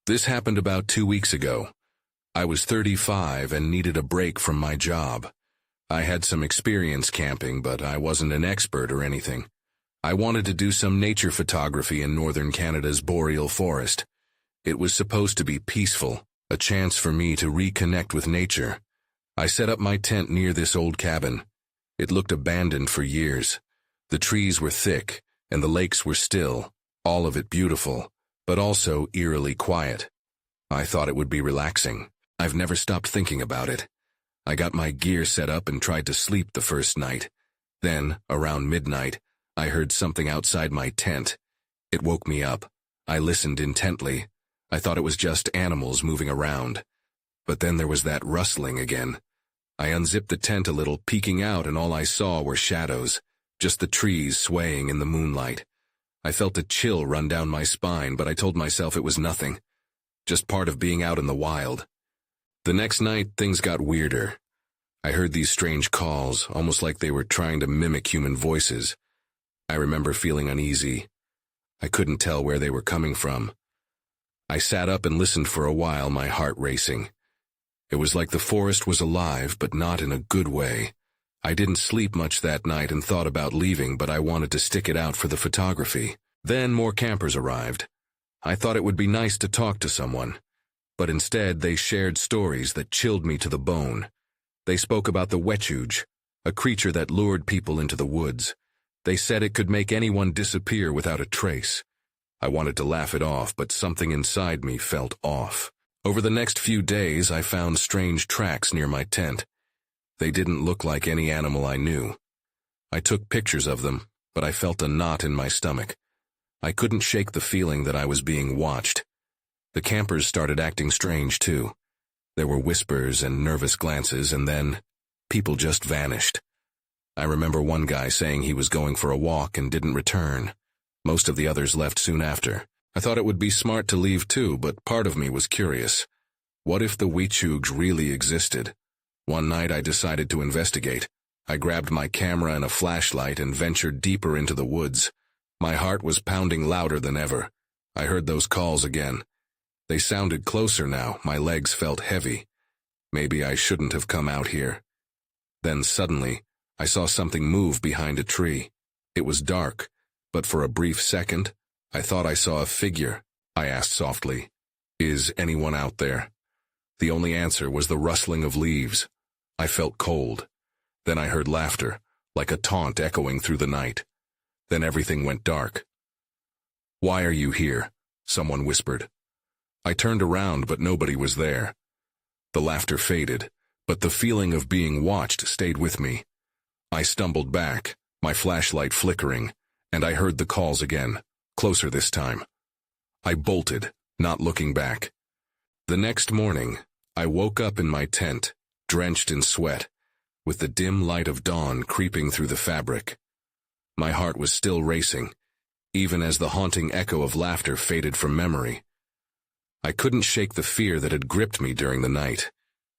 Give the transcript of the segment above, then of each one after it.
This happened about 2 weeks ago. I was 35 and needed a break from my job. I had some experience camping, but I wasn't an expert or anything. I wanted to do some nature photography in northern Canada's Boreal forest. It was supposed to be peaceful, a chance for me to reconnect with nature. I set up my tent near this old cabin. It looked abandoned for years. The trees were thick, and the lakes were still, all of it beautiful, but also eerily quiet. I thought it would be relaxing. I've never stopped thinking about it. I got my gear set up and tried to sleep the first night. Then, around midnight, I heard something outside my tent. It woke me up. I listened intently. I thought it was just animals moving around. But then there was that rustling again. I unzipped the tent a little, peeking out, and all I saw were shadows, just the trees swaying in the moonlight. I felt a chill run down my spine, but I told myself it was nothing. Just part of being out in the wild. The next night, things got weirder. I heard these strange calls, almost like they were trying to mimic human voices. I remember feeling uneasy. I couldn't tell where they were coming from. I sat up and listened for a while, my heart racing. It was like the forest was alive, but not in a good way. I didn't sleep much that night and thought about leaving, but I wanted to stick it out for the photography. Then more campers arrived. I thought it would be nice to talk to someone. But instead, they shared stories that chilled me to the bone. They spoke about the Wechuge, a creature that lured people into the woods. They said it could make anyone disappear without a trace. I wanted to laugh it off, but something inside me felt off. Over the next few days, I found strange tracks near my tent. They didn't look like any animal I knew. I took pictures of them, but I felt a knot in my stomach. I couldn't shake the feeling that I was being watched. The campers started acting strange, too. There were whispers and nervous glances, and then people just vanished. I remember one guy saying he was going for a walk and didn't return. Most of the others left soon after. I thought it would be smart to leave too, but part of me was curious. What if the Wechuge really existed? One night I decided to investigate. I grabbed my camera and a flashlight and ventured deeper into the woods. My heart was pounding louder than ever. I heard those calls again. They sounded closer now. My legs felt heavy. Maybe I shouldn't have come out here. Then suddenly, I saw something move behind a tree. It was dark, but for a brief second, I thought I saw a figure. I asked softly, "Is anyone out there?" The only answer was the rustling of leaves. I felt cold. Then I heard laughter, like a taunt echoing through the night. Then everything went dark. "Why are you here?" someone whispered. I turned around, but nobody was there. The laughter faded, but the feeling of being watched stayed with me. I stumbled back, my flashlight flickering, and I heard the calls again, closer this time. I bolted, not looking back. The next morning, I woke up in my tent, drenched in sweat, with the dim light of dawn creeping through the fabric. My heart was still racing, even as the haunting echo of laughter faded from memory. I couldn't shake the fear that had gripped me during the night.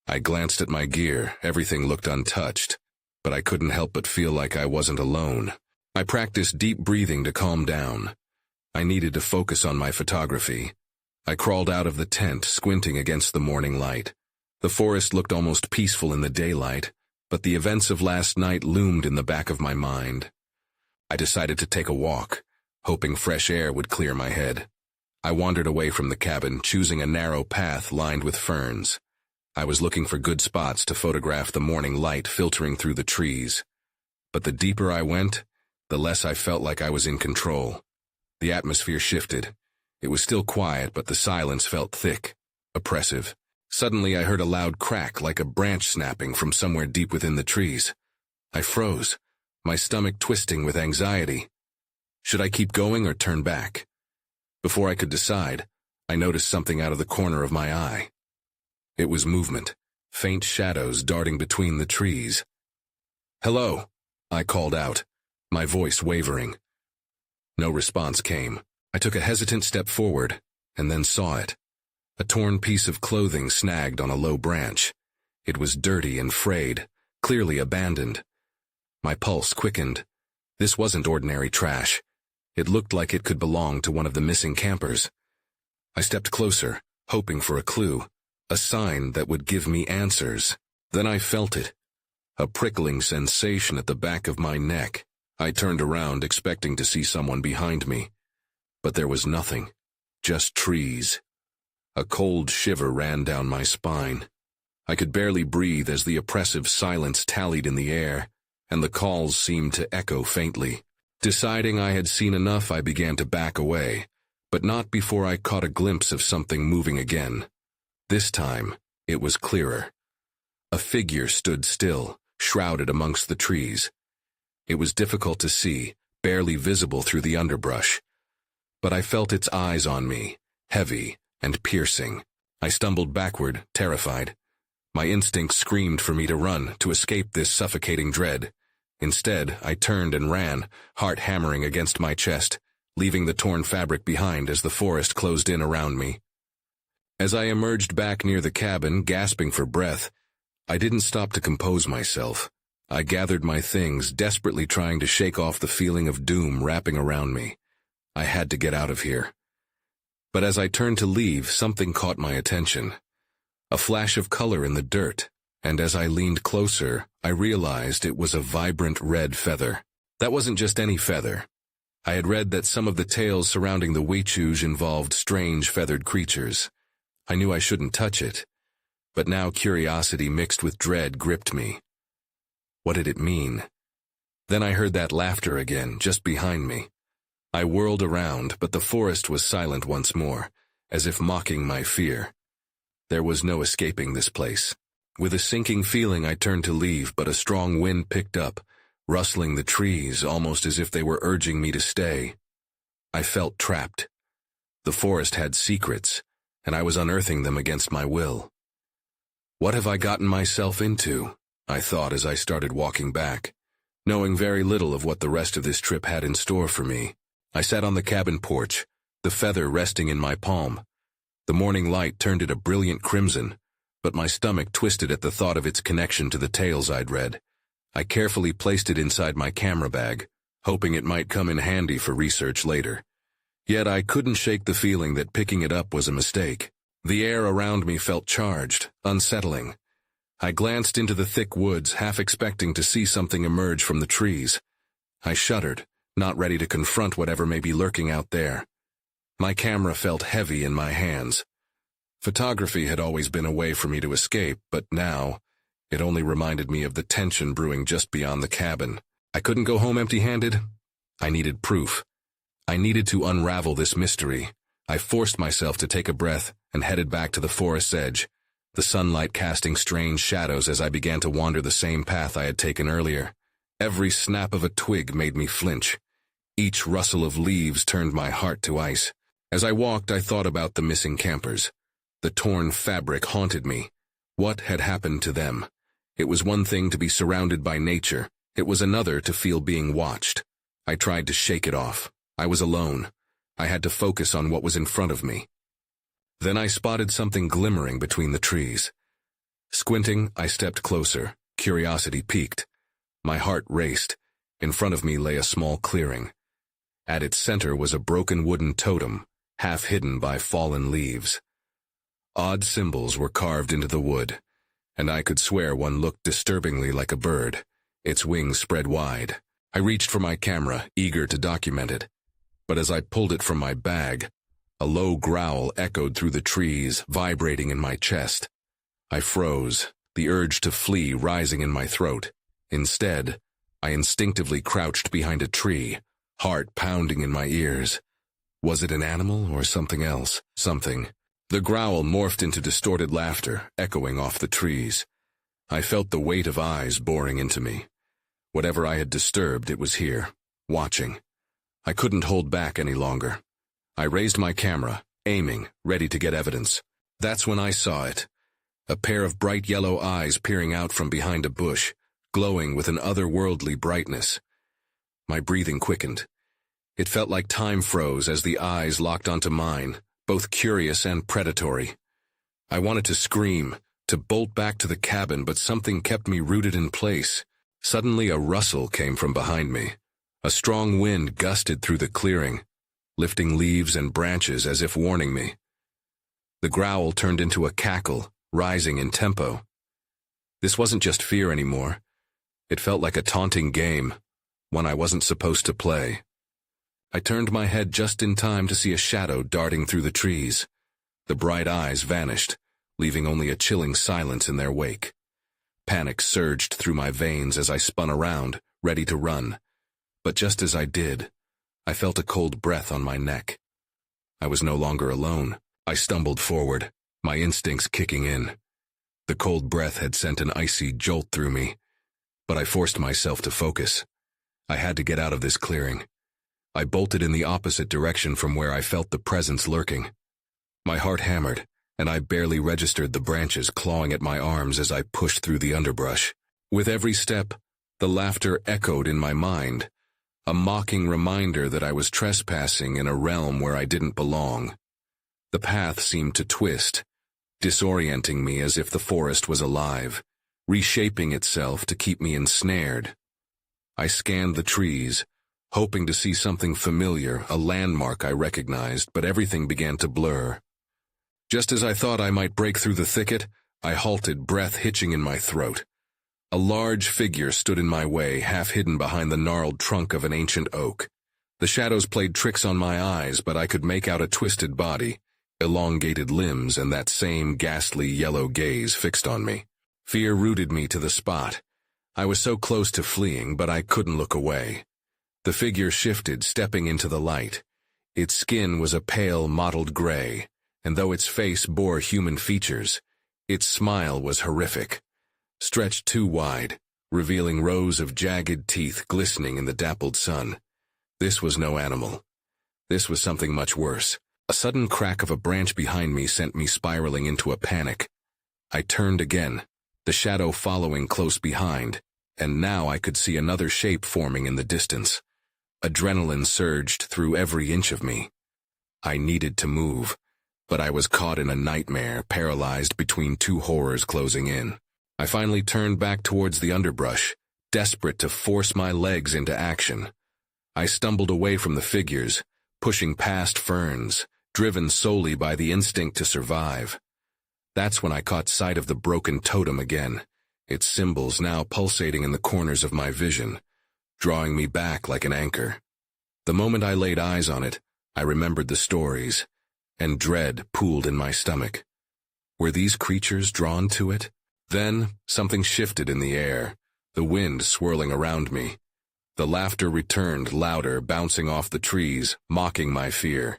I glanced at my gear, everything looked untouched, but I couldn't help but feel like I wasn't alone. I practiced deep breathing to calm down. I needed to focus on my photography. I crawled out of the tent, squinting against the morning light. The forest looked almost peaceful in the daylight, but the events of last night loomed in the back of my mind. I decided to take a walk, hoping fresh air would clear my head. I wandered away from the cabin, choosing a narrow path lined with ferns. I was looking for good spots to photograph the morning light filtering through the trees. But the deeper I went, the less I felt like I was in control. The atmosphere shifted. It was still quiet, but the silence felt thick, oppressive. Suddenly I heard a loud crack like a branch snapping from somewhere deep within the trees. I froze, my stomach twisting with anxiety. Should I keep going or turn back? Before I could decide, I noticed something out of the corner of my eye. It was movement, faint shadows darting between the trees. "Hello," I called out, my voice wavering. No response came. I took a hesitant step forward, and then saw it. A torn piece of clothing snagged on a low branch. It was dirty and frayed, clearly abandoned. My pulse quickened. This wasn't ordinary trash. It looked like it could belong to one of the missing campers. I stepped closer, hoping for a clue, a sign that would give me answers. Then I felt it, a prickling sensation at the back of my neck. I turned around expecting to see someone behind me, but there was nothing, just trees. A cold shiver ran down my spine. I could barely breathe as the oppressive silence tallied in the air, and the calls seemed to echo faintly. Deciding I had seen enough, I began to back away, but not before I caught a glimpse of something moving again. This time, it was clearer. A figure stood still, shrouded amongst the trees. It was difficult to see, barely visible through the underbrush. But I felt its eyes on me, heavy and piercing. I stumbled backward, terrified. My instinct screamed for me to run, to escape this suffocating dread. Instead, I turned and ran, heart hammering against my chest, leaving the torn fabric behind as the forest closed in around me. As I emerged back near the cabin, gasping for breath, I didn't stop to compose myself. I gathered my things, desperately trying to shake off the feeling of doom wrapping around me. I had to get out of here. But as I turned to leave, something caught my attention. A flash of color in the dirt, and as I leaned closer, I realized it was a vibrant red feather. That wasn't just any feather. I had read that some of the tales surrounding the Wechuge involved strange feathered creatures. I knew I shouldn't touch it, but now curiosity mixed with dread gripped me. What did it mean? Then I heard that laughter again, just behind me. I whirled around, but the forest was silent once more, as if mocking my fear. There was no escaping this place. With a sinking feeling, I turned to leave, but a strong wind picked up, rustling the trees almost as if they were urging me to stay. I felt trapped. The forest had secrets, and I was unearthing them against my will. What have I gotten myself into? I thought as I started walking back, knowing very little of what the rest of this trip had in store for me. I sat on the cabin porch, the feather resting in my palm. The morning light turned it a brilliant crimson, but my stomach twisted at the thought of its connection to the tales I'd read. I carefully placed it inside my camera bag, hoping it might come in handy for research later. Yet I couldn't shake the feeling that picking it up was a mistake. The air around me felt charged, unsettling. I glanced into the thick woods, half expecting to see something emerge from the trees. I shuddered, not ready to confront whatever may be lurking out there. My camera felt heavy in my hands. Photography had always been a way for me to escape, but now, it only reminded me of the tension brewing just beyond the cabin. I couldn't go home empty-handed. I needed proof. I needed to unravel this mystery. I forced myself to take a breath and headed back to the forest's edge, the sunlight casting strange shadows as I began to wander the same path I had taken earlier. Every snap of a twig made me flinch. Each rustle of leaves turned my heart to ice. As I walked, I thought about the missing campers. The torn fabric haunted me. What had happened to them? It was one thing to be surrounded by nature. It was another to feel being watched. I tried to shake it off. I was alone. I had to focus on what was in front of me. Then I spotted something glimmering between the trees. Squinting, I stepped closer. Curiosity piqued. My heart raced. In front of me lay a small clearing. At its center was a broken wooden totem, half hidden by fallen leaves. Odd symbols were carved into the wood, and I could swear one looked disturbingly like a bird, its wings spread wide. I reached for my camera, eager to document it. But as I pulled it from my bag, a low growl echoed through the trees, vibrating in my chest. I froze, the urge to flee rising in my throat. Instead, I instinctively crouched behind a tree, heart pounding in my ears. Was it an animal or something else? Something. The growl morphed into distorted laughter, echoing off the trees. I felt the weight of eyes boring into me. Whatever I had disturbed, it was here, watching. I couldn't hold back any longer. I raised my camera, aiming, ready to get evidence. That's when I saw it. A pair of bright yellow eyes peering out from behind a bush, glowing with an otherworldly brightness. My breathing quickened. It felt like time froze as the eyes locked onto mine, both curious and predatory. I wanted to scream, to bolt back to the cabin, but something kept me rooted in place. Suddenly a rustle came from behind me. A strong wind gusted through the clearing, lifting leaves and branches as if warning me. The growl turned into a cackle, rising in tempo. This wasn't just fear anymore. It felt like a taunting game, one I wasn't supposed to play. I turned my head just in time to see a shadow darting through the trees. The bright eyes vanished, leaving only a chilling silence in their wake. Panic surged through my veins as I spun around, ready to run. But just as I did, I felt a cold breath on my neck. I was no longer alone. I stumbled forward, my instincts kicking in. The cold breath had sent an icy jolt through me, but I forced myself to focus. I had to get out of this clearing. I bolted in the opposite direction from where I felt the presence lurking. My heart hammered, and I barely registered the branches clawing at my arms as I pushed through the underbrush. With every step, the laughter echoed in my mind, a mocking reminder that I was trespassing in a realm where I didn't belong. The path seemed to twist, disorienting me as if the forest was alive, reshaping itself to keep me ensnared. I scanned the trees, hoping to see something familiar, a landmark I recognized, but everything began to blur. Just as I thought I might break through the thicket, I halted, breath hitching in my throat. A large figure stood in my way, half hidden behind the gnarled trunk of an ancient oak. The shadows played tricks on my eyes, but I could make out a twisted body, elongated limbs, and that same ghastly yellow gaze fixed on me. Fear rooted me to the spot. I was so close to fleeing, but I couldn't look away. The figure shifted, stepping into the light. Its skin was a pale, mottled gray, and though its face bore human features, its smile was horrific, stretched too wide, revealing rows of jagged teeth glistening in the dappled sun. This was no animal. This was something much worse. A sudden crack of a branch behind me sent me spiraling into a panic. I turned again, the shadow following close behind, and now I could see another shape forming in the distance. Adrenaline surged through every inch of me. I needed to move, but I was caught in a nightmare, paralyzed between two horrors closing in. I finally turned back towards the underbrush, desperate to force my legs into action. I stumbled away from the figures, pushing past ferns, driven solely by the instinct to survive. That's when I caught sight of the broken totem again, its symbols now pulsating in the corners of my vision, drawing me back like an anchor. The moment I laid eyes on it, I remembered the stories, and dread pooled in my stomach. Were these creatures drawn to it? Then, something shifted in the air, the wind swirling around me. The laughter returned, louder, bouncing off the trees, mocking my fear.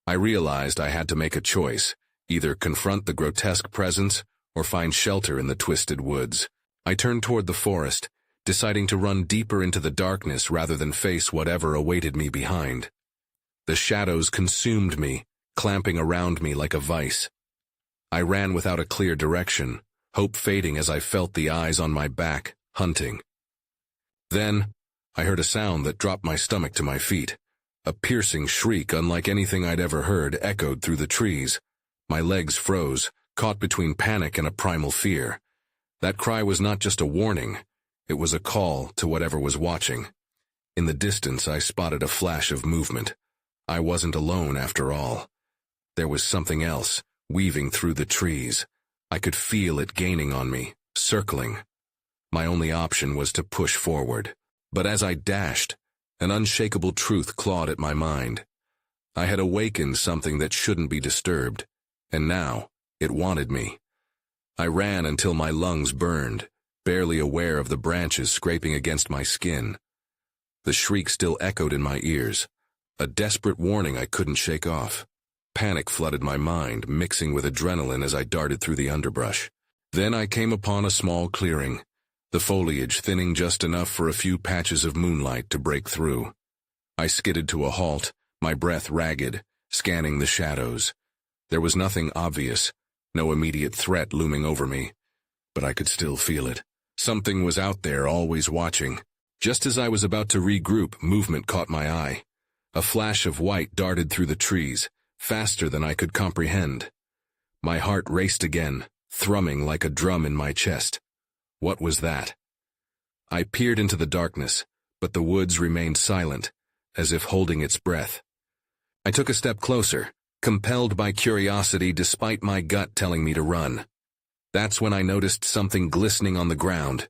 I realized I had to make a choice, either confront the grotesque presence or find shelter in the twisted woods. I turned toward the forest, deciding to run deeper into the darkness rather than face whatever awaited me behind. The shadows consumed me, clamping around me like a vice. I ran without a clear direction, hope fading as I felt the eyes on my back, hunting. Then, I heard a sound that dropped my stomach to my feet. A piercing shriek unlike anything I'd ever heard echoed through the trees. My legs froze, caught between panic and a primal fear. That cry was not just a warning, it was a call to whatever was watching. In the distance, I spotted a flash of movement. I wasn't alone after all. There was something else, weaving through the trees. I could feel it gaining on me, circling. My only option was to push forward. But as I dashed, an unshakable truth clawed at my mind. I had awakened something that shouldn't be disturbed, and now it wanted me. I ran until my lungs burned, barely aware of the branches scraping against my skin. The shriek still echoed in my ears, a desperate warning I couldn't shake off. Panic flooded my mind, mixing with adrenaline as I darted through the underbrush. Then I came upon a small clearing, the foliage thinning just enough for a few patches of moonlight to break through. I skidded to a halt, my breath ragged, scanning the shadows. There was nothing obvious, no immediate threat looming over me, but I could still feel it. Something was out there, always watching. Just as I was about to regroup, movement caught my eye. A flash of white darted through the trees, faster than I could comprehend. My heart raced again, thrumming like a drum in my chest. What was that? I peered into the darkness, but the woods remained silent, as if holding its breath. I took a step closer, compelled by curiosity despite my gut telling me to run. That's when I noticed something glistening on the ground,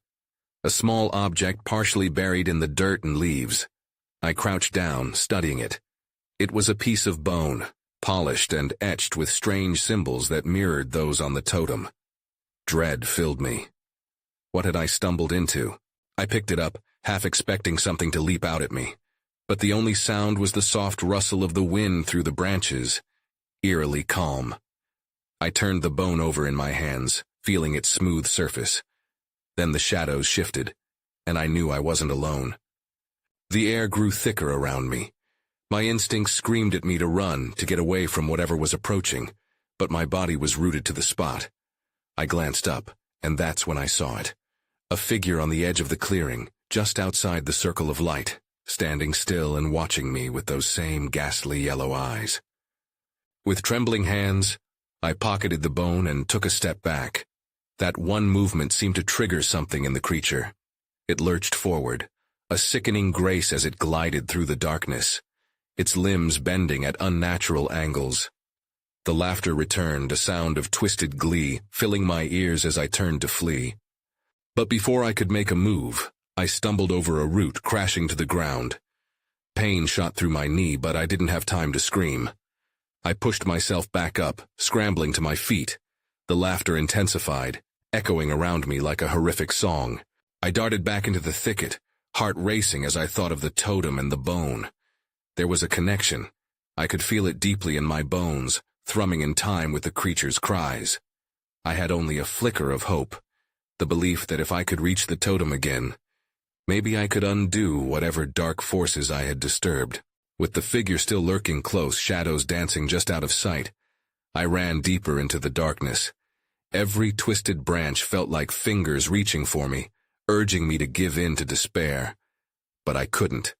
a small object partially buried in the dirt and leaves. I crouched down, studying it. It was a piece of bone, polished and etched with strange symbols that mirrored those on the totem. Dread filled me. What had I stumbled into? I picked it up, half expecting something to leap out at me. But the only sound was the soft rustle of the wind through the branches, eerily calm. I turned the bone over in my hands, feeling its smooth surface. Then the shadows shifted, and I knew I wasn't alone. The air grew thicker around me. My instincts screamed at me to run, to get away from whatever was approaching, but my body was rooted to the spot. I glanced up, and that's when I saw it. A figure on the edge of the clearing, just outside the circle of light, standing still and watching me with those same ghastly yellow eyes. With trembling hands, I pocketed the bone and took a step back. That one movement seemed to trigger something in the creature. It lurched forward, a sickening grace as it glided through the darkness, its limbs bending at unnatural angles. The laughter returned, a sound of twisted glee, filling my ears as I turned to flee. But before I could make a move, I stumbled over a root, crashing to the ground. Pain shot through my knee, but I didn't have time to scream. I pushed myself back up, scrambling to my feet. The laughter intensified, echoing around me like a horrific song. I darted back into the thicket, heart racing as I thought of the totem and the bone. There was a connection. I could feel it deeply in my bones, thrumming in time with the creature's cries. I had only a flicker of hope, the belief that if I could reach the totem again, maybe I could undo whatever dark forces I had disturbed. With the figure still lurking close, shadows dancing just out of sight, I ran deeper into the darkness. Every twisted branch felt like fingers reaching for me, urging me to give in to despair. But I couldn't.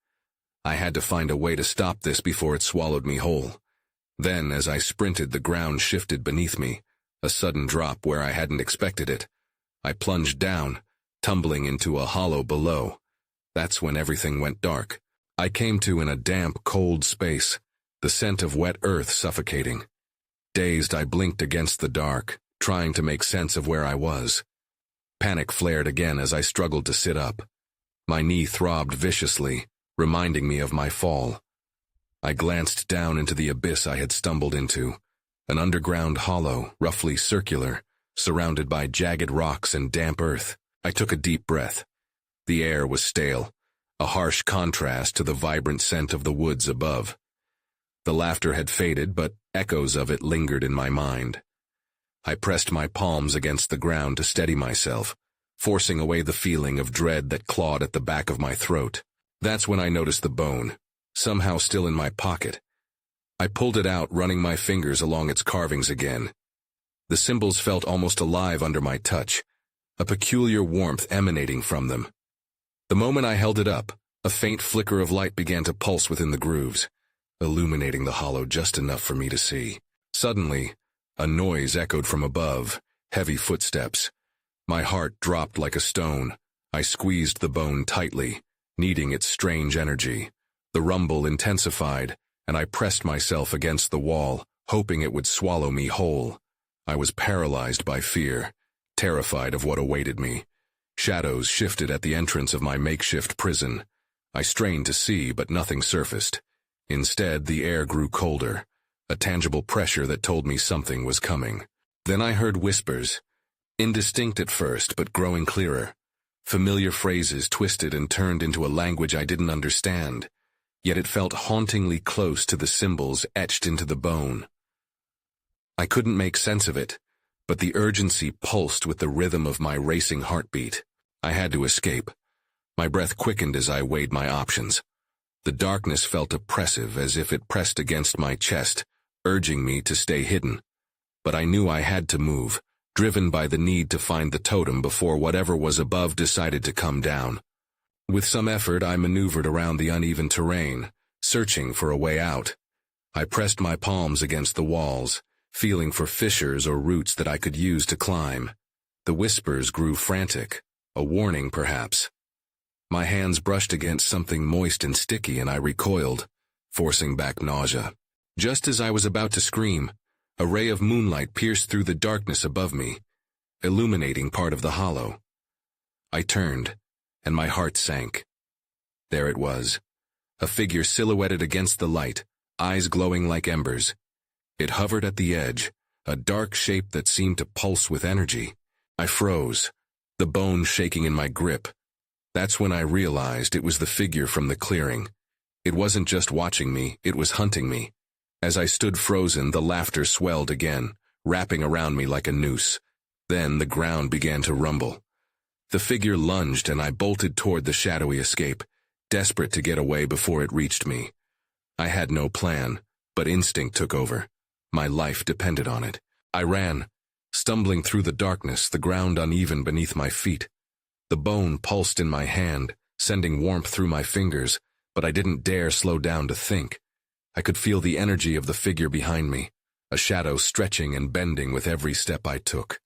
I had to find a way to stop this before it swallowed me whole. Then, as I sprinted, the ground shifted beneath me, a sudden drop where I hadn't expected it. I plunged down, tumbling into a hollow below. That's when everything went dark. I came to in a damp, cold space, the scent of wet earth suffocating. Dazed, I blinked against the dark, trying to make sense of where I was. Panic flared again as I struggled to sit up. My knee throbbed viciously, reminding me of my fall. I glanced down into the abyss I had stumbled into, an underground hollow, roughly circular, surrounded by jagged rocks and damp earth. I took a deep breath. The air was stale, a harsh contrast to the vibrant scent of the woods above. The laughter had faded, but echoes of it lingered in my mind. I pressed my palms against the ground to steady myself, forcing away the feeling of dread that clawed at the back of my throat. That's when I noticed the bone, somehow still in my pocket. I pulled it out, running my fingers along its carvings again. The symbols felt almost alive under my touch, a peculiar warmth emanating from them. The moment I held it up, a faint flicker of light began to pulse within the grooves, illuminating the hollow just enough for me to see. Suddenly, a noise echoed from above, heavy footsteps. My heart dropped like a stone. I squeezed the bone tightly, needing its strange energy. The rumble intensified, and I pressed myself against the wall, hoping it would swallow me whole. I was paralyzed by fear, terrified of what awaited me. Shadows shifted at the entrance of my makeshift prison. I strained to see, but nothing surfaced. Instead, the air grew colder, a tangible pressure that told me something was coming. Then I heard whispers, indistinct at first, but growing clearer. Familiar phrases twisted and turned into a language I didn't understand, yet it felt hauntingly close to the symbols etched into the bone. I couldn't make sense of it, but the urgency pulsed with the rhythm of my racing heartbeat. I had to escape. My breath quickened as I weighed my options. The darkness felt oppressive, as if it pressed against my chest, urging me to stay hidden. But I knew I had to move, driven by the need to find the totem before whatever was above decided to come down. With some effort, I maneuvered around the uneven terrain, searching for a way out. I pressed my palms against the walls, feeling for fissures or roots that I could use to climb. The whispers grew frantic, a warning perhaps. My hands brushed against something moist and sticky, and I recoiled, forcing back nausea. Just as I was about to scream, a ray of moonlight pierced through the darkness above me, illuminating part of the hollow. I turned, and my heart sank. There it was, a figure silhouetted against the light, eyes glowing like embers. It hovered at the edge, a dark shape that seemed to pulse with energy. I froze, the bone shaking in my grip. That's when I realized it was the figure from the clearing. It wasn't just watching me, it was hunting me. As I stood frozen, the laughter swelled again, wrapping around me like a noose. Then the ground began to rumble. The figure lunged and I bolted toward the shadowy escape, desperate to get away before it reached me. I had no plan, but instinct took over. My life depended on it. I ran, stumbling through the darkness, the ground uneven beneath my feet. The bone pulsed in my hand, sending warmth through my fingers, but I didn't dare slow down to think. I could feel the energy of the figure behind me, a shadow stretching and bending with every step I took.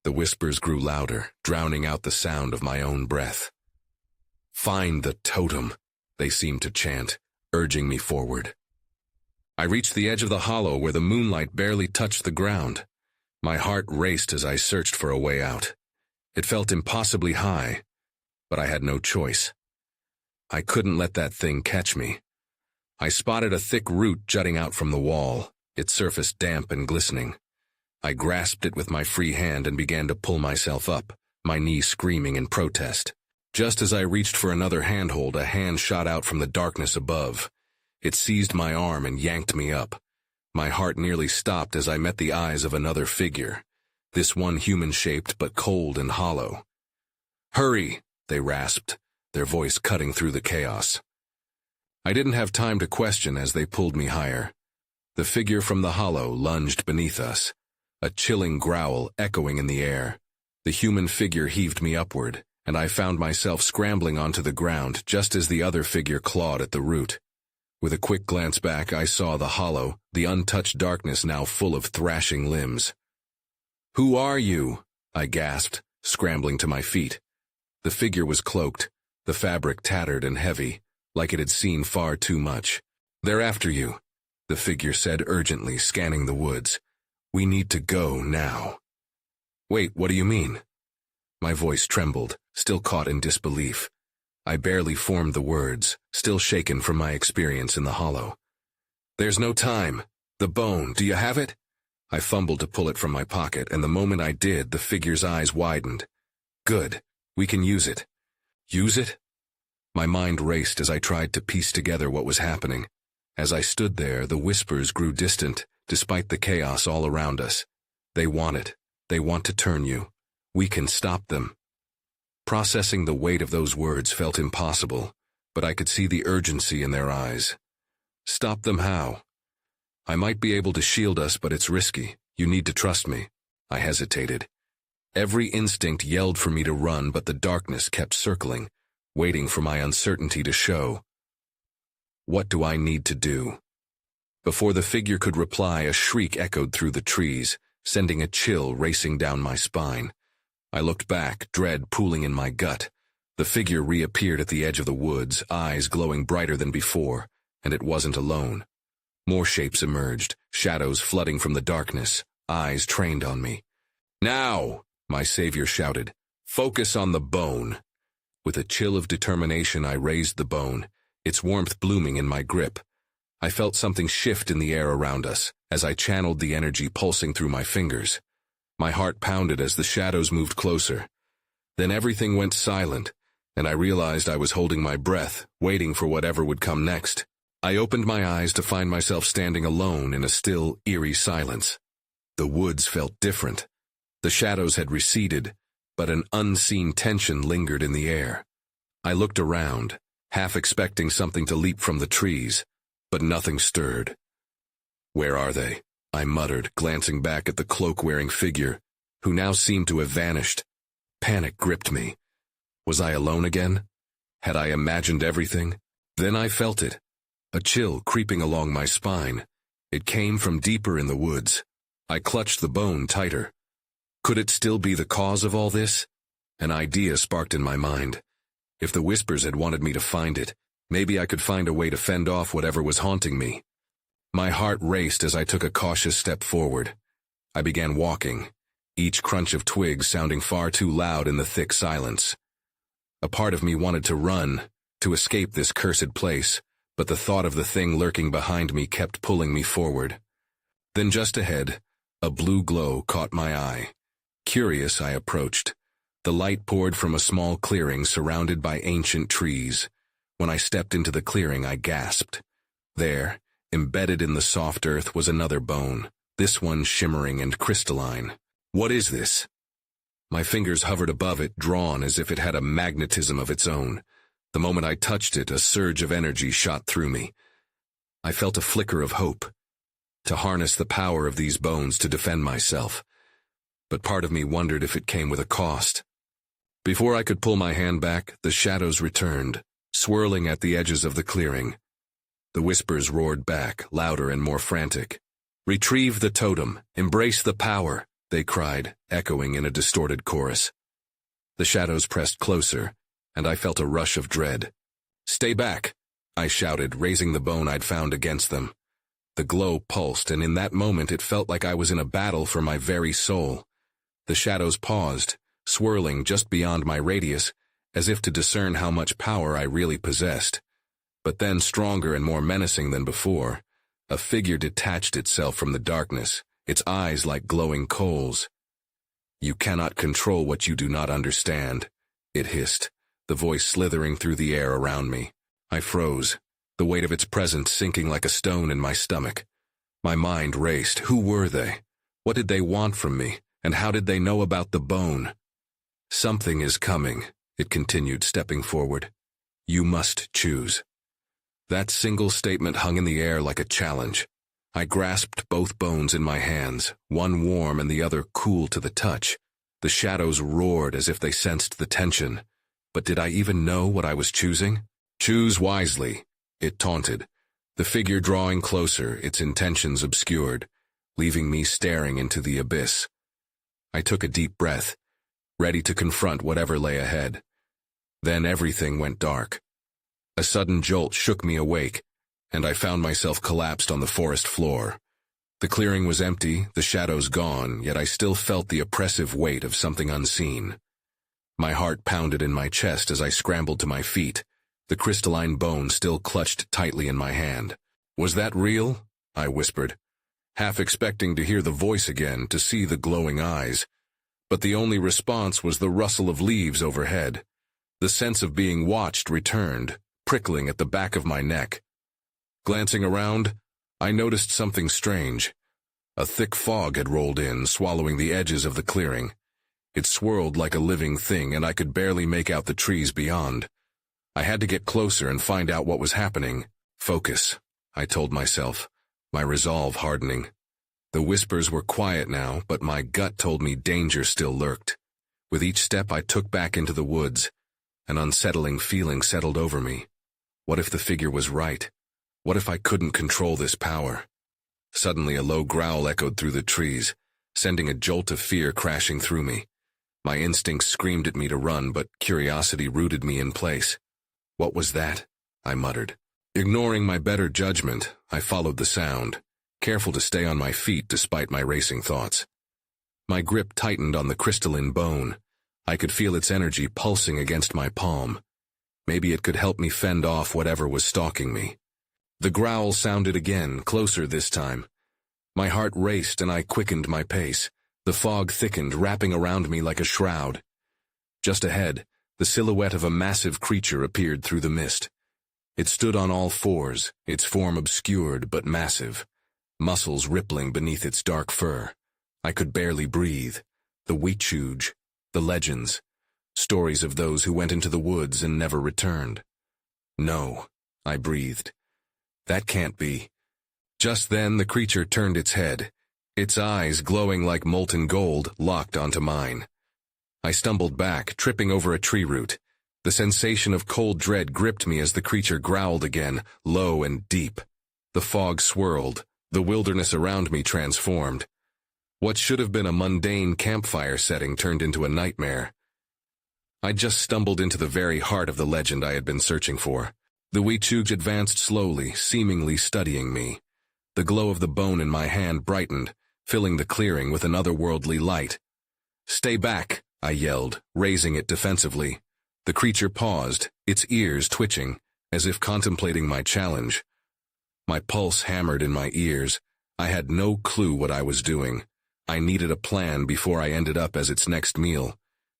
The whispers grew louder, drowning out the sound of my own breath. "Find the totem," they seemed to chant, urging me forward. I reached the edge of the hollow where the moonlight barely touched the ground. My heart raced as I searched for a way out. It felt impossibly high, but I had no choice. I couldn't let that thing catch me. I spotted a thick root jutting out from the wall, its surface damp and glistening. I grasped it with my free hand and began to pull myself up, my knee screaming in protest. Just as I reached for another handhold, a hand shot out from the darkness above. It seized my arm and yanked me up. My heart nearly stopped as I met the eyes of another figure, this one human-shaped but cold and hollow. "Hurry," they rasped, their voice cutting through the chaos. I didn't have time to question as they pulled me higher. The figure from the hollow lunged beneath us, a chilling growl echoing in the air. The human figure heaved me upward, and I found myself scrambling onto the ground just as the other figure clawed at the root. With a quick glance back, I saw the hollow, the untouched darkness now full of thrashing limbs. "Who are you?" I gasped, scrambling to my feet. The figure was cloaked, the fabric tattered and heavy, like it had seen far too much. "They're after you," the figure said urgently, scanning the woods. "We need to go now." "Wait, what do you mean?" My voice trembled, still caught in disbelief. I barely formed the words, still shaken from my experience in the hollow. "There's no time. The bone, do you have it?" I fumbled to pull it from my pocket, and the moment I did, the figure's eyes widened. "Good. We can use it." "Use it?" My mind raced as I tried to piece together what was happening. As I stood there, the whispers grew distant, despite the chaos all around us. "They want it. They want to turn you. We can stop them." Processing the weight of those words felt impossible, but I could see the urgency in their eyes. "Stop them how?" "I might be able to shield us, but it's risky. You need to trust me." I hesitated. Every instinct yelled for me to run, but the darkness kept circling, waiting for my uncertainty to show. "What do I need to do?" Before the figure could reply, a shriek echoed through the trees, sending a chill racing down my spine. I looked back, dread pooling in my gut. The figure reappeared at the edge of the woods, eyes glowing brighter than before, and it wasn't alone. More shapes emerged, shadows flooding from the darkness, eyes trained on me. "Now!" my savior shouted. "Focus on the bone." With a chill of determination, I raised the bone, its warmth blooming in my grip. I felt something shift in the air around us, as I channeled the energy pulsing through my fingers. My heart pounded as the shadows moved closer. Then everything went silent, and I realized I was holding my breath, waiting for whatever would come next. I opened my eyes to find myself standing alone in a still, eerie silence. The woods felt different. The shadows had receded, but an unseen tension lingered in the air. I looked around, half expecting something to leap from the trees, but nothing stirred. "Where are they?" I muttered, glancing back at the cloak-wearing figure, who now seemed to have vanished. Panic gripped me. Was I alone again? Had I imagined everything? Then I felt it, a chill creeping along my spine. It came from deeper in the woods. I clutched the bone tighter. Could it still be the cause of all this? An idea sparked in my mind. If the whispers had wanted me to find it, maybe I could find a way to fend off whatever was haunting me. My heart raced as I took a cautious step forward. I began walking, each crunch of twigs sounding far too loud in the thick silence. A part of me wanted to run, to escape this cursed place, but the thought of the thing lurking behind me kept pulling me forward. Then just ahead, a blue glow caught my eye. Curious, I approached. The light poured from a small clearing surrounded by ancient trees. When I stepped into the clearing, I gasped. There, embedded in the soft earth, was another bone, this one shimmering and crystalline. What is this? My fingers hovered above it, drawn as if it had a magnetism of its own. The moment I touched it, a surge of energy shot through me. I felt a flicker of hope, to harness the power of these bones to defend myself. But part of me wondered if it came with a cost. Before I could pull my hand back, the shadows returned, swirling at the edges of the clearing. The whispers roared back, louder and more frantic. "Retrieve the totem, embrace the power," they cried, echoing in a distorted chorus. The shadows pressed closer, and I felt a rush of dread. "Stay back," I shouted, raising the bone I'd found against them. The glow pulsed, and in that moment it felt like I was in a battle for my very soul. The shadows paused, swirling just beyond my radius, as if to discern how much power I really possessed. But then, stronger and more menacing than before, a figure detached itself from the darkness, its eyes like glowing coals. "You cannot control what you do not understand," it hissed, the voice slithering through the air around me. I froze, the weight of its presence sinking like a stone in my stomach. My mind raced. Who were they? What did they want from me? And how did they know about the bone? "Something is coming," it continued, stepping forward. "You must choose." That single statement hung in the air like a challenge. I grasped both bones in my hands, one warm and the other cool to the touch. The shadows roared as if they sensed the tension. But did I even know what I was choosing? "Choose wisely," it taunted, the figure drawing closer, its intentions obscured, leaving me staring into the abyss. I took a deep breath, ready to confront whatever lay ahead. Then everything went dark. A sudden jolt shook me awake, and I found myself collapsed on the forest floor. The clearing was empty, the shadows gone, yet I still felt the oppressive weight of something unseen. My heart pounded in my chest as I scrambled to my feet, the crystalline bone still clutched tightly in my hand. "Was that real?" I whispered, half expecting to hear the voice again, to see the glowing eyes. But the only response was the rustle of leaves overhead. The sense of being watched returned, prickling at the back of my neck. Glancing around, I noticed something strange. A thick fog had rolled in, swallowing the edges of the clearing. It swirled like a living thing, and I could barely make out the trees beyond. I had to get closer and find out what was happening. "Focus," I told myself, my resolve hardening. The whispers were quiet now, but my gut told me danger still lurked. With each step I took back into the woods, an unsettling feeling settled over me. What if the figure was right? What if I couldn't control this power? Suddenly a low growl echoed through the trees, sending a jolt of fear crashing through me. My instincts screamed at me to run, but curiosity rooted me in place. "What was that?" I muttered. Ignoring my better judgment, I followed the sound, careful to stay on my feet despite my racing thoughts. My grip tightened on the crystalline bone. I could feel its energy pulsing against my palm. Maybe it could help me fend off whatever was stalking me. The growl sounded again, closer this time. My heart raced and I quickened my pace. The fog thickened, wrapping around me like a shroud. Just ahead, the silhouette of a massive creature appeared through the mist. It stood on all fours, its form obscured but massive, muscles rippling beneath its dark fur. I could barely breathe. The Wechuge, the legends, stories of those who went into the woods and never returned. "No," I breathed. "That can't be." Just then the creature turned its head. Its eyes, glowing like molten gold, locked onto mine. I stumbled back, tripping over a tree root. The sensation of cold dread gripped me as the creature growled again, low and deep. The fog swirled, the wilderness around me transformed. What should have been a mundane campfire setting turned into a nightmare. I just stumbled into the very heart of the legend I had been searching for. The Wechuge advanced slowly, seemingly studying me. The glow of the bone in my hand brightened, filling the clearing with an otherworldly light. "Stay back," I yelled, raising it defensively. The creature paused, its ears twitching, as if contemplating my challenge. My pulse hammered in my ears. I had no clue what I was doing. I needed a plan before I ended up as its next meal.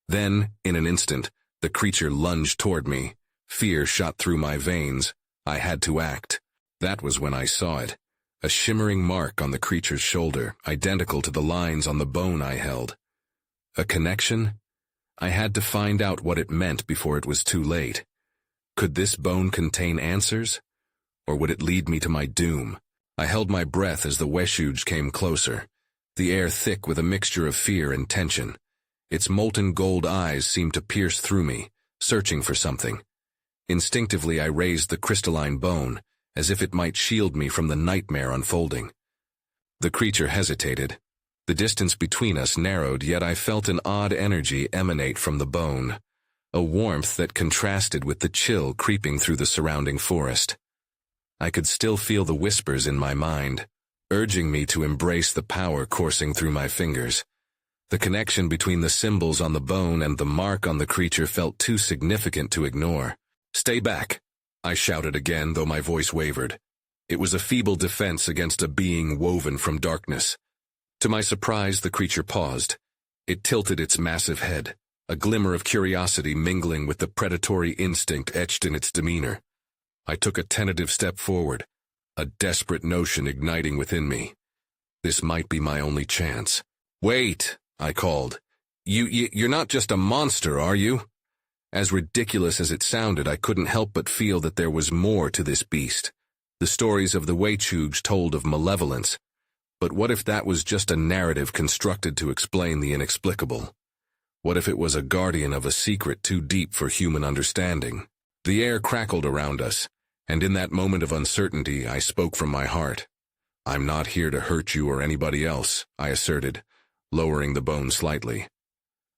Then, in an instant, the creature lunged toward me. Fear shot through my veins. I had to act. That was when I saw it. A shimmering mark on the creature's shoulder, identical to the lines on the bone I held. A connection? I had to find out what it meant before it was too late. Could this bone contain answers? Or would it lead me to my doom? I held my breath as the Wechuge came closer, the air thick with a mixture of fear and tension. Its molten gold eyes seemed to pierce through me, searching for something. Instinctively, I raised the crystalline bone, as if it might shield me from the nightmare unfolding. The creature hesitated. The distance between us narrowed, yet I felt an odd energy emanate from the bone, a warmth that contrasted with the chill creeping through the surrounding forest. I could still feel the whispers in my mind, urging me to embrace the power coursing through my fingers. The connection between the symbols on the bone and the mark on the creature felt too significant to ignore. "Stay back," I shouted again, though my voice wavered. It was a feeble defense against a being woven from darkness. To my surprise, the creature paused. It tilted its massive head, a glimmer of curiosity mingling with the predatory instinct etched in its demeanor. I took a tentative step forward, a desperate notion igniting within me. This might be my only chance. "Wait," I called. You're not just a monster, are you?" As ridiculous as it sounded, I couldn't help but feel that there was more to this beast. The stories of the Wechuge told of malevolence. But what if that was just a narrative constructed to explain the inexplicable? What if it was a guardian of a secret too deep for human understanding? The air crackled around us, and in that moment of uncertainty, I spoke from my heart. "I'm not here to hurt you or anybody else," I asserted, lowering the bone slightly.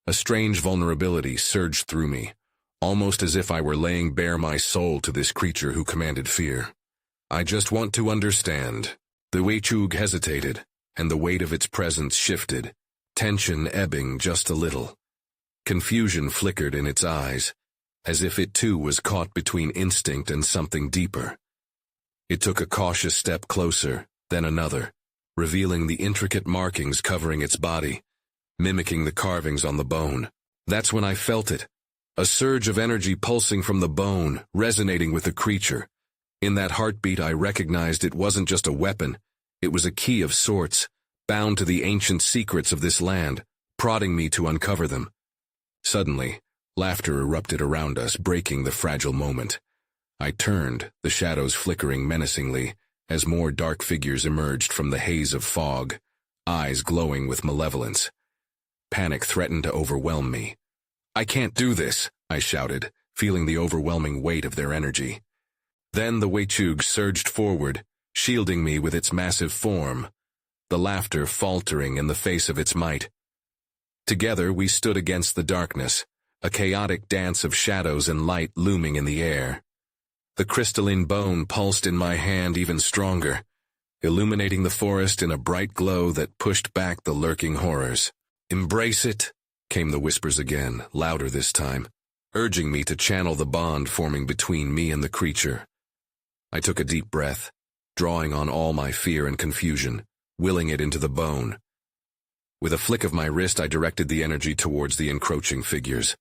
A strange vulnerability surged through me, almost as if I were laying bare my soul to this creature who commanded fear. "I just want to understand." The Wechuge hesitated, and the weight of its presence shifted, tension ebbing just a little. Confusion flickered in its eyes, as if it too was caught between instinct and something deeper. It took a cautious step closer, then another, revealing the intricate markings covering its body, mimicking the carvings on the bone. That's when I felt it, a surge of energy pulsing from the bone, resonating with the creature. In that heartbeat, I recognized it wasn't just a weapon, it was a key of sorts, bound to the ancient secrets of this land, prodding me to uncover them. Suddenly, laughter erupted around us, breaking the fragile moment. I turned, the shadows flickering menacingly, as more dark figures emerged from the haze of fog, eyes glowing with malevolence. Panic threatened to overwhelm me. "I can't do this," I shouted, feeling the overwhelming weight of their energy. Then the Wechuge surged forward, shielding me with its massive form, the laughter faltering in the face of its might. Together we stood against the darkness, a chaotic dance of shadows and light looming in the air. The crystalline bone pulsed in my hand even stronger, illuminating the forest in a bright glow that pushed back the lurking horrors. "Embrace it," came the whispers again, louder this time, urging me to channel the bond forming between me and the creature. I took a deep breath, drawing on all my fear and confusion, willing it into the bone. With a flick of my wrist, I directed the energy towards the encroaching figures.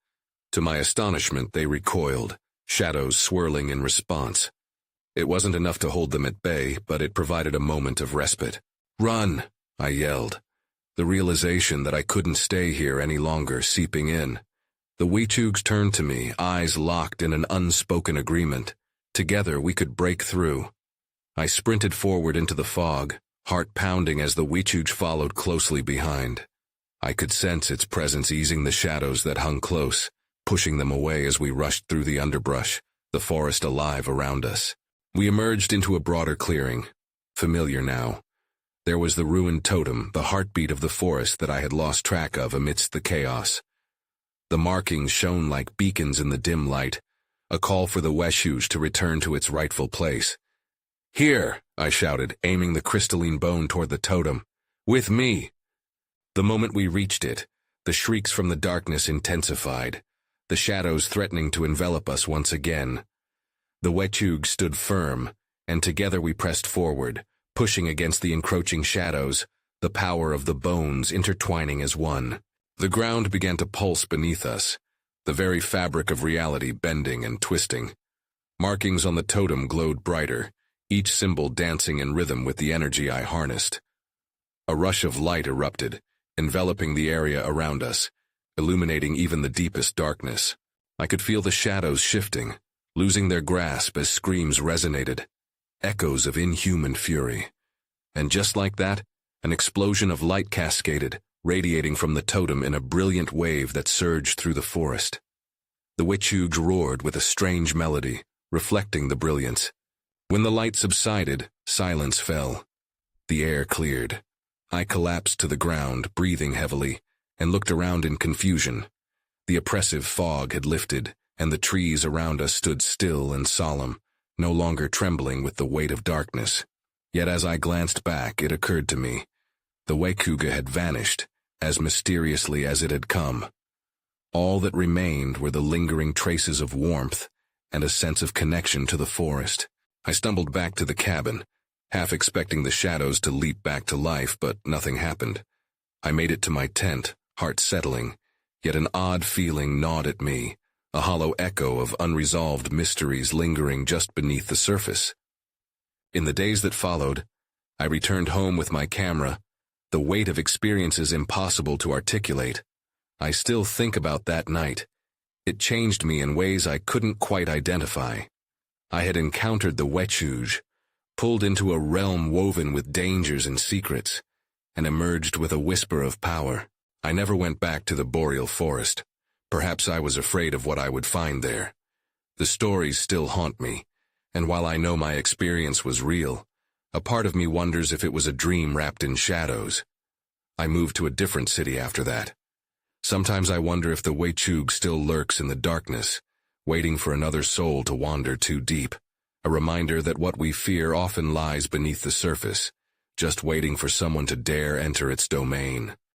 To my astonishment, they recoiled, shadows swirling in response. It wasn't enough to hold them at bay, but it provided a moment of respite. "Run!" I yelled, the realization that I couldn't stay here any longer seeping in. The Wechuges turned to me, eyes locked in an unspoken agreement. Together we could break through. I sprinted forward into the fog, heart pounding as the Wechuge followed closely behind. I could sense its presence easing the shadows that hung close, pushing them away as we rushed through the underbrush, the forest alive around us. We emerged into a broader clearing, familiar now. There was the ruined totem, the heartbeat of the forest that I had lost track of amidst the chaos. The markings shone like beacons in the dim light, a call for the Wechuge to return to its rightful place. "Here," I shouted, aiming the crystalline bone toward the totem. "With me." The moment we reached it, the shrieks from the darkness intensified, the shadows threatening to envelop us once again. The Wechuge stood firm, and together we pressed forward, pushing against the encroaching shadows, the power of the bones intertwining as one. The ground began to pulse beneath us, the very fabric of reality bending and twisting. Markings on the totem glowed brighter, each symbol dancing in rhythm with the energy I harnessed. A rush of light erupted, enveloping the area around us, illuminating even the deepest darkness. I could feel the shadows shifting, losing their grasp as screams resonated, echoes of inhuman fury. And just like that, an explosion of light cascaded, radiating from the totem in a brilliant wave that surged through the forest. The Wechuge roared with a strange melody, reflecting the brilliance. When the light subsided, silence fell. The air cleared. I collapsed to the ground, breathing heavily, and looked around in confusion. The oppressive fog had lifted, and the trees around us stood still and solemn, no longer trembling with the weight of darkness. Yet as I glanced back, it occurred to me. The Wechuge had vanished, as mysteriously as it had come. All that remained were the lingering traces of warmth and a sense of connection to the forest. I stumbled back to the cabin, half expecting the shadows to leap back to life, but nothing happened. I made it to my tent, heart settling, yet an odd feeling gnawed at me, a hollow echo of unresolved mysteries lingering just beneath the surface. In the days that followed, I returned home with my camera, the weight of experiences impossible to articulate. I still think about that night. It changed me in ways I couldn't quite identify. I had encountered the Wechuge, pulled into a realm woven with dangers and secrets, and emerged with a whisper of power. I never went back to the Boreal forest. Perhaps I was afraid of what I would find there. The stories still haunt me, and while I know my experience was real, a part of me wonders if it was a dream wrapped in shadows. I moved to a different city after that. Sometimes I wonder if the Wechuge still lurks in the darkness, waiting for another soul to wander too deep, a reminder that what we fear often lies beneath the surface, just waiting for someone to dare enter its domain.